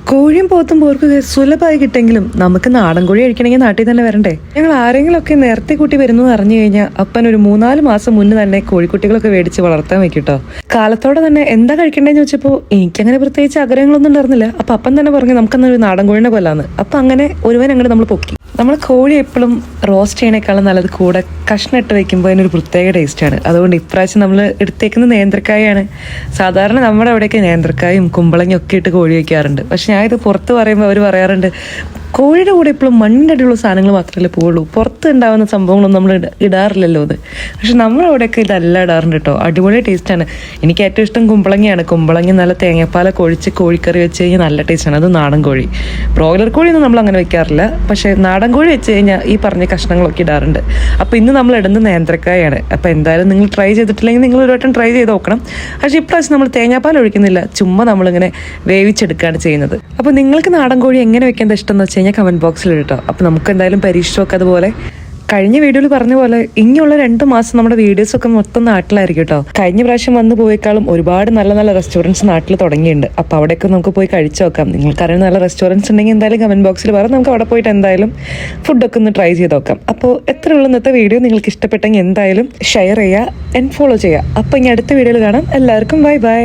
കോഴിയും പോത്തും പോർക്ക് സുലഭമായി കിട്ടെങ്കിലും നമുക്ക് നാടൻ കോഴി കഴിക്കണമെങ്കിൽ നാട്ടിൽ തന്നെ വരണ്ടേ. ഞങ്ങൾ ആരെങ്കിലുമൊക്കെ നേരത്തെ കൂട്ടി വരുന്നു അറിഞ്ഞു കഴിഞ്ഞാൽ അപ്പൻ ഒരു 3-4 മാസം മുന്നേ തന്നെ കോഴിക്കുട്ടികളൊക്കെ മേടിച്ച് വളർത്താൻ വെക്കിട്ടോ. കാലത്തോടെ തന്നെ എന്താ കഴിക്കണ്ടേന്ന് ചോദിച്ചപ്പോൾ എനിക്കങ്ങനെ പ്രത്യേകിച്ച് ആഗ്രഹങ്ങളൊന്നും ഉണ്ടായിരുന്നില്ല. അപ്പൊ അപ്പൻ തന്നെ പറഞ്ഞു നമുക്കെന്നൊരു നാടൻ കോഴിനെ കൊല്ലാന്ന്. അപ്പൊ അങ്ങനെ ഒരുവൻ അങ്ങോട്ട് നമ്മൾ പൊക്കി. നമ്മൾ കോഴി എപ്പോഴും റോസ്റ്റ് ചെയ്യണേക്കാളും നല്ലത് കൂടെ കഷ്ണം ഇട്ട് വെക്കുമ്പോൾ അതിനൊരു പ്രത്യേക ടേസ്റ്റാണ്. അതുകൊണ്ട് ഇപ്രാവശ്യം നമ്മൾ എടുത്തേക്കുന്ന നേന്ത്രക്കായാണ്. സാധാരണ നമ്മുടെ അവിടെയൊക്കെ നേന്ത്രക്കായും കുമ്പളങ്ങയും ഒക്കെ ഇട്ട് കോഴി വയ്ക്കാറുണ്ട്. പക്ഷെ ഞാനിത് പുറത്ത് പറയുമ്പോൾ അവർ പറയാറുണ്ട് കോഴിയുടെ കൂടെ എപ്പോഴും മണ്ണിൻ്റെ അടിയുള്ള സാധനങ്ങൾ മാത്രമല്ലേ പോവുള്ളൂ, പുറത്ത് ഉണ്ടാകുന്ന സംഭവങ്ങളൊന്നും നമ്മൾ ഇടാറില്ലല്ലോ അത്. പക്ഷെ നമ്മളവിടെയൊക്കെ ഇതെല്ലാം ഇടാറുണ്ട് കേട്ടോ. അടിപൊളി ടേസ്റ്റാണ്. എനിക്ക് ഏറ്റവും ഇഷ്ടം കുമ്പളങ്ങയാണ്. കുമ്പളങ്ങ നല്ല തേങ്ങാപ്പാലൊക്കെ ഒഴിച്ച് കോഴിക്കറി വെച്ച് കഴിഞ്ഞാൽ നല്ല ടേസ്റ്റാണ്. അത് നാടൻ കോഴി. ബ്രോയിലർ കോഴിയൊന്നും നമ്മൾ അങ്ങനെ വെക്കാറില്ല. പക്ഷേ നാടൻ കോഴി വെച്ച് കഴിഞ്ഞാൽ ഈ പറഞ്ഞ കഷ്ണങ്ങളൊക്കെ ഇടാറുണ്ട്. അപ്പോൾ ഇന്ന് നമ്മൾ ഇടുന്നത് നേന്ത്രക്കായാണ്. അപ്പോൾ എന്തായാലും നിങ്ങൾ ട്രൈ ചെയ്തിട്ടില്ലെങ്കിൽ നിങ്ങൾ ഒരു വട്ടം ട്രൈ ചെയ്ത് നോക്കണം. പക്ഷേ ഇപ്രാവശ്യം നമ്മൾ തേങ്ങാപ്പാൽ ഒഴിക്കുന്നില്ല, ചുമ്മാ നമ്മളിങ്ങനെ വേവിച്ചെടുക്കുകയാണ് ചെയ്യുന്നത്. അപ്പോൾ നിങ്ങൾക്ക് നാടൻ കോഴി എങ്ങനെ വെക്കേണ്ട ഇഷ്ടം എന്ന് വെച്ച് കഴിഞ്ഞാൽ കമൻറ്റ് ബോക്സിൽ ഇട്ടോ. അപ്പോൾ നമുക്ക് എന്തായാലും പരീക്ഷിച്ച് നോക്കാം. അതുപോലെ കഴിഞ്ഞ വീഡിയോയിൽ പറഞ്ഞ പോലെ ഇനിയുള്ള 2 മാസം നമ്മുടെ വീഡിയോസൊക്കെ മൊത്തം നാട്ടിലായിരിക്കും കേട്ടോ. കഴിഞ്ഞ പ്രാവശ്യം വന്നു പോയേക്കാളും ഒരുപാട് നല്ല നല്ല റെസ്റ്റോറൻറ്റ്സ് നാട്ടിൽ തുടങ്ങിയിട്ടുണ്ട്. അപ്പോൾ അവിടെയൊക്കെ നമുക്ക് പോയി കഴിച്ചു നോക്കാം. നിങ്ങൾക്കറിയാം നല്ല റെസ്റ്റോറൻറ്റ്സ് ഉണ്ടെങ്കിൽ എന്തായാലും കമൻറ്റ് ബോക്സിൽ പറയാം. നമുക്ക് അവിടെ പോയിട്ട് എന്തായാലും ഫുഡൊക്കെ ഒന്ന് ട്രൈ ചെയ്ത് നോക്കാം. അപ്പോൾ എത്രയുള്ള ഇന്നത്തെ വീഡിയോ നിങ്ങൾക്ക് ഇഷ്ടപ്പെട്ടെങ്കിൽ എന്തായാലും ഷെയർ ചെയ്യുക, ഫോളോ ചെയ്യുക. അപ്പോൾ ഇനി അടുത്ത വീഡിയോയിൽ കാണാം. എല്ലാവർക്കും ബൈ ബൈ.